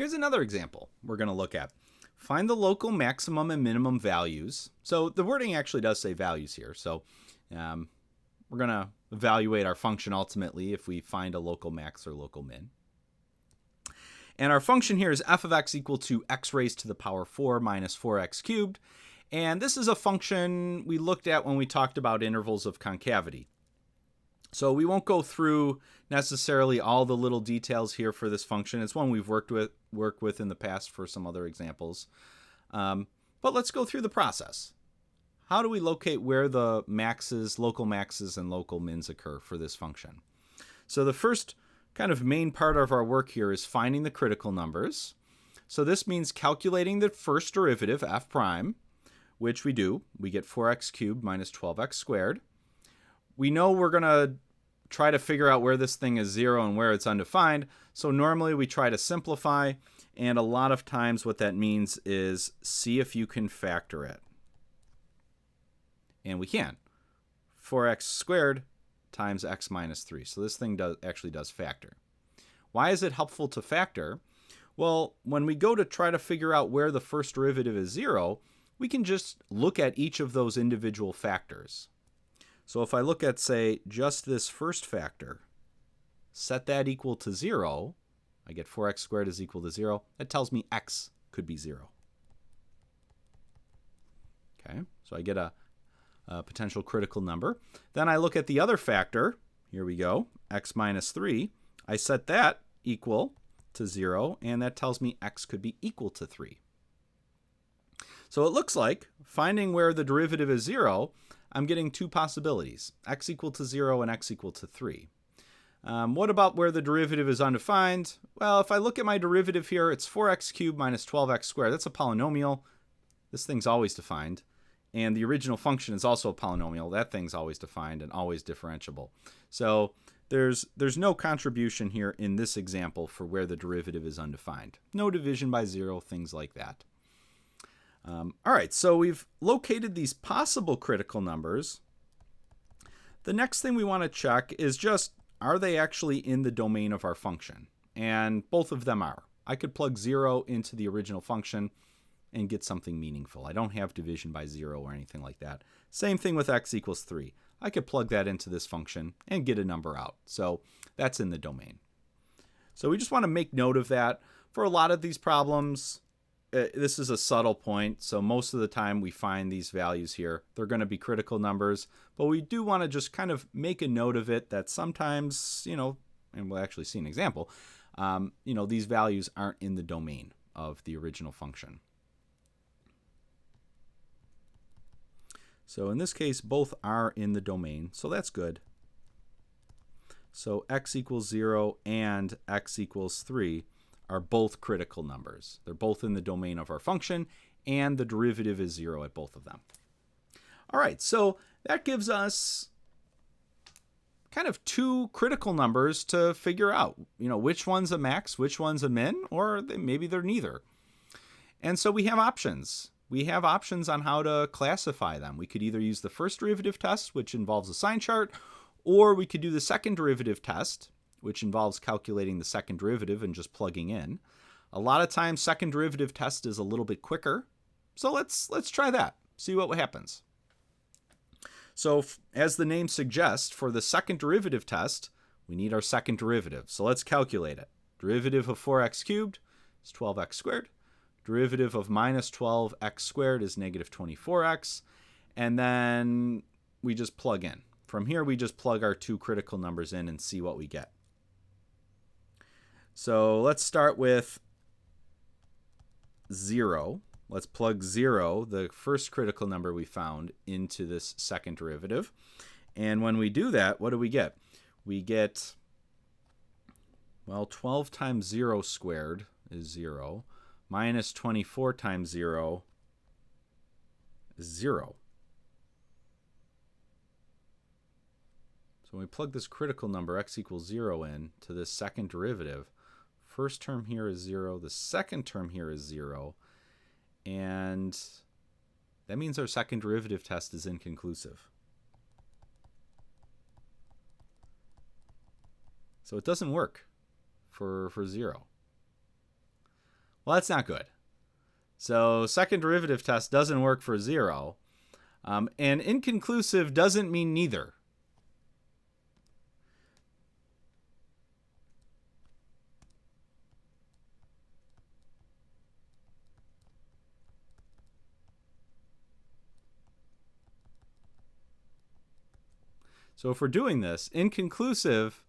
Here's another example we're going to look at. Find the local maximum and minimum values. So the wording actually does say values here. So we're going to evaluate our function ultimately if we find a local max or local min. And our function here is f of x equal to x raised to the power 4 minus 4x cubed. And this is a function we looked at when we talked about intervals of concavity. So we won't go through necessarily all the little details here for this function. It's one we've worked with in the past for some other examples. But let's go through the process. How do we locate where the maxes, local maxes, and local mins occur for this function? So the first kind of main part of our work here is finding the critical numbers. So this means calculating the first derivative, f prime, which we do. We get 4x cubed minus 12x squared. We know we're going to try to figure out where this thing is 0 and where it's undefined. So normally we try to simplify. And a lot of times what that means is see if you can factor it. And we can. 4x squared times x minus 3. So this thing actually does factor. Why is it helpful to factor? Well, when we go to try to figure out where the first derivative is 0, we can just look at each of those individual factors. So if I look at, say, just this first factor, set that equal to 0, I get 4x squared is equal to 0. That tells me x could be 0. Okay, so I get a potential critical number. Then I look at the other factor. Here we go, x minus 3. I set that equal to 0, and that tells me x could be equal to 3. So it looks like finding where the derivative is 0, I'm getting two possibilities, x equal to 0 and x equal to 3. What about where the derivative is undefined? Well, if I look at my derivative here, it's 4x cubed minus 12x squared. That's a polynomial. This thing's always defined. And the original function is also a polynomial. That thing's always defined and always differentiable. So there's no contribution here in this example for where the derivative is undefined. No division by 0, things like that. All right, so we've located these possible critical numbers. The next thing we want to check is just, are they actually in the domain of our function? And both of them are. I could plug 0 into the original function and get something meaningful. I don't have division by 0 or anything like that. Same thing with x equals 3. I could plug that into this function and get a number out. So that's in the domain. So we just want to make note of that. For a lot of these problems, this is a subtle point. So most of the time we find these values here. They're going to be critical numbers. But we do want to just kind of make a note of it that sometimes, and we'll actually see an example, these values aren't in the domain of the original function. So in this case, both are in the domain, so that's good. So x equals 0 and x equals 3 are both critical numbers. They're both in the domain of our function, and the derivative is 0 at both of them. All right, so that gives us kind of two critical numbers to figure out, which one's a max, which one's a min, or maybe they're neither. And so we have options. We have options on how to classify them. We could either use the first derivative test, which involves a sign chart, or we could do the second derivative test, which involves calculating the second derivative and just plugging in. A lot of times, second derivative test is a little bit quicker. So let's try that, see what happens. So as the name suggests, for the second derivative test, we need our second derivative. So let's calculate it. Derivative of 4x cubed is 12x squared. Derivative of minus 12x squared is negative 24x. And then we just plug in. From here, we just plug our two critical numbers in and see what we get. So let's start with 0. Let's plug 0, the first critical number we found, into this second derivative. And when we do that, what do we get? We get, 12 times 0 squared is 0. Minus 24 times 0 is 0. So when we plug this critical number, x equals 0, in to this second derivative, first term here is 0, the second term here is 0, and that means our second derivative test is inconclusive. So it doesn't work for 0. Well, that's not good. So second derivative test doesn't work for 0. And inconclusive doesn't mean neither. So if we're doing this, inconclusive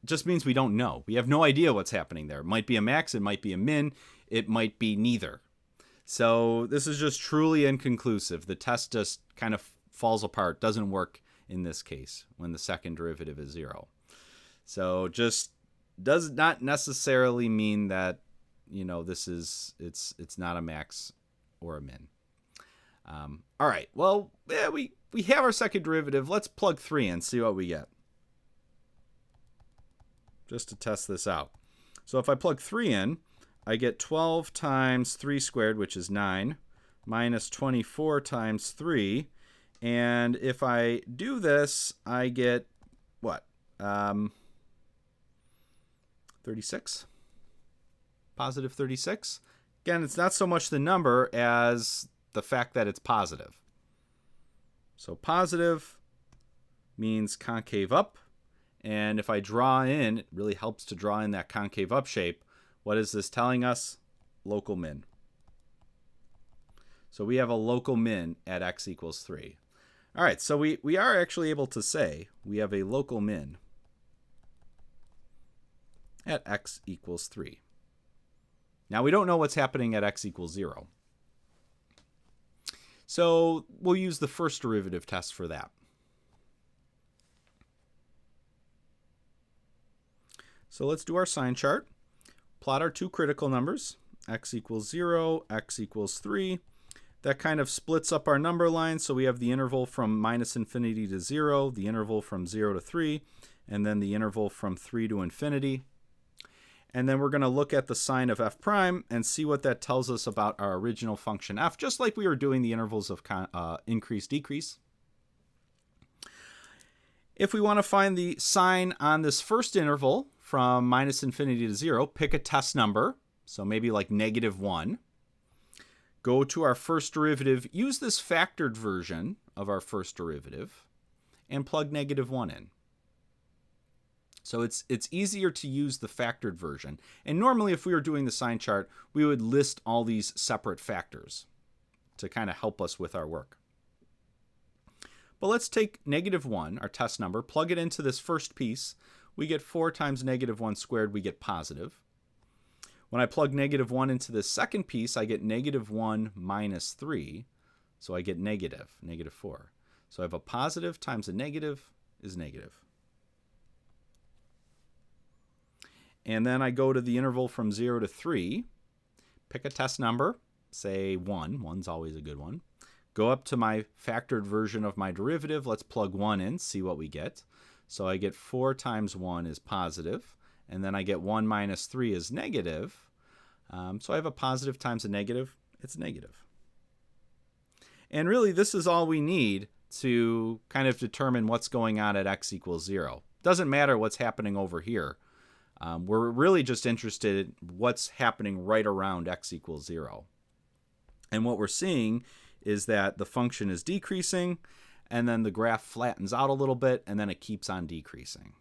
just means we don't know. We have no idea what's happening there. It might be a max, it might be a min, it might be neither. So this is just truly inconclusive. The test just kind of falls apart, doesn't work in this case when the second derivative is 0. So just does not necessarily mean that, this is it's not a max or a min. All right, well, yeah, we have our second derivative. Let's plug 3 in, see what we get, just to test this out. So if I plug 3 in, I get 12 times 3 squared, which is 9, minus 24 times 3. And if I do this, I get what? 36? Positive 36? Again, it's not so much the number as the fact that it's positive. So positive means concave up. And if I draw in, it really helps to draw in that concave up shape. What is this telling us? Local min. So we have a local min at x equals 3. All right, so we are actually able to say we have a local min at x equals 3. Now we don't know what's happening at x equals 0. So we'll use the first derivative test for that. So let's do our sign chart. Plot our two critical numbers, x equals 0, x equals 3. That kind of splits up our number line, so we have the interval from minus infinity to 0, the interval from 0 to 3, and then the interval from 3 to infinity. And then we're going to look at the sign of f prime and see what that tells us about our original function f, just like we were doing the intervals of increase, decrease. If we want to find the sign on this first interval from minus infinity to 0, pick a test number, so maybe like -1. Go to our first derivative, use this factored version of our first derivative, and plug -1 in. So it's easier to use the factored version. And normally if we were doing the sign chart, we would list all these separate factors to kind of help us with our work. But let's take -1, our test number, plug it into this first piece. We get 4 times -1 squared, we get positive. When I plug -1 into this second piece, I get -1 minus 3. So I get -4. So I have a positive times a negative is negative. And then I go to the interval from 0 to 3, pick a test number, say 1. 1's always a good one. Go up to my factored version of my derivative. Let's plug 1 in, see what we get. So I get 4 times 1 is positive, and then I get 1 minus 3 is negative. So I have a positive times a negative. It's negative. And really, this is all we need to kind of determine what's going on at x equals 0. Doesn't matter what's happening over here. We're really just interested in what's happening right around x equals 0. And what we're seeing is that the function is decreasing, and then the graph flattens out a little bit, and then it keeps on decreasing.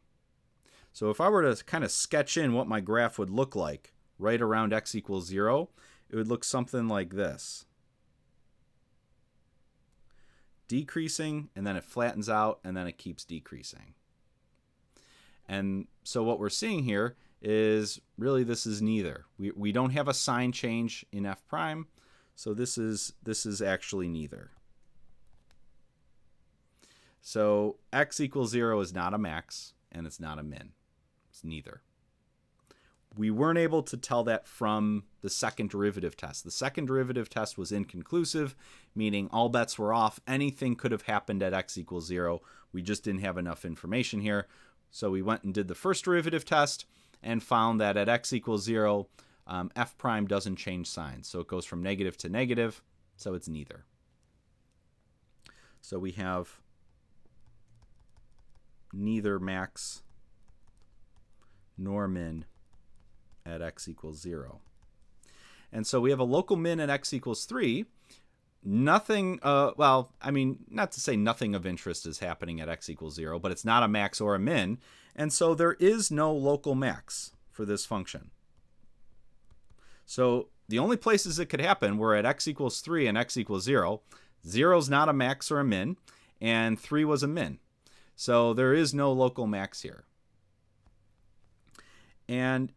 So if I were to kind of sketch in what my graph would look like right around x equals 0, it would look something like this. Decreasing, and then it flattens out, and then it keeps decreasing. And so what we're seeing here is really this is neither. We don't have a sign change in f prime, so this is actually neither. So x equals 0 is not a max, and it's not a min. It's neither. We weren't able to tell that from the second derivative test. The second derivative test was inconclusive, meaning all bets were off. Anything could have happened at x equals 0. We just didn't have enough information here. So we went and did the first derivative test and found that at x equals 0, f prime doesn't change signs. So it goes from negative to negative, so it's neither. So we have neither max nor min at x equals 0. And so we have a local min at x equals 3. Nothing, well, I mean, not to say nothing of interest is happening at x equals 0, but it's not a max or a min. And so there is no local max for this function. So the only places it could happen were at x equals 3 and x equals 0. 0 is not a max or a min, and 3 was a min. So there is no local max here. And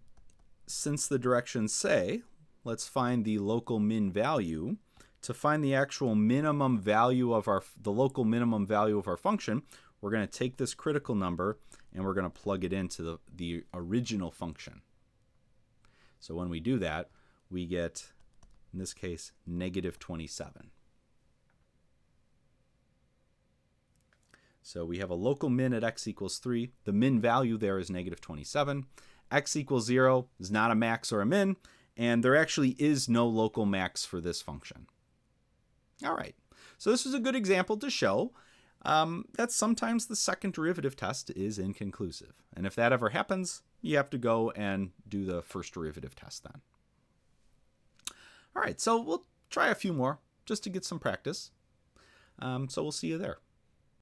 since the directions say, let's find the local min value. To find the actual minimum value of the local minimum value of our function, we're going to take this critical number and we're going to plug it into the original function. So when we do that, we get, in this case, negative 27. So we have a local min at x equals 3. The min value there is negative 27. X equals 0 is not a max or a min, and there actually is no local max for this function. All right, so this is a good example to show that sometimes the second derivative test is inconclusive. And if that ever happens, you have to go and do the first derivative test then. All right, so we'll try a few more just to get some practice. So we'll see you there.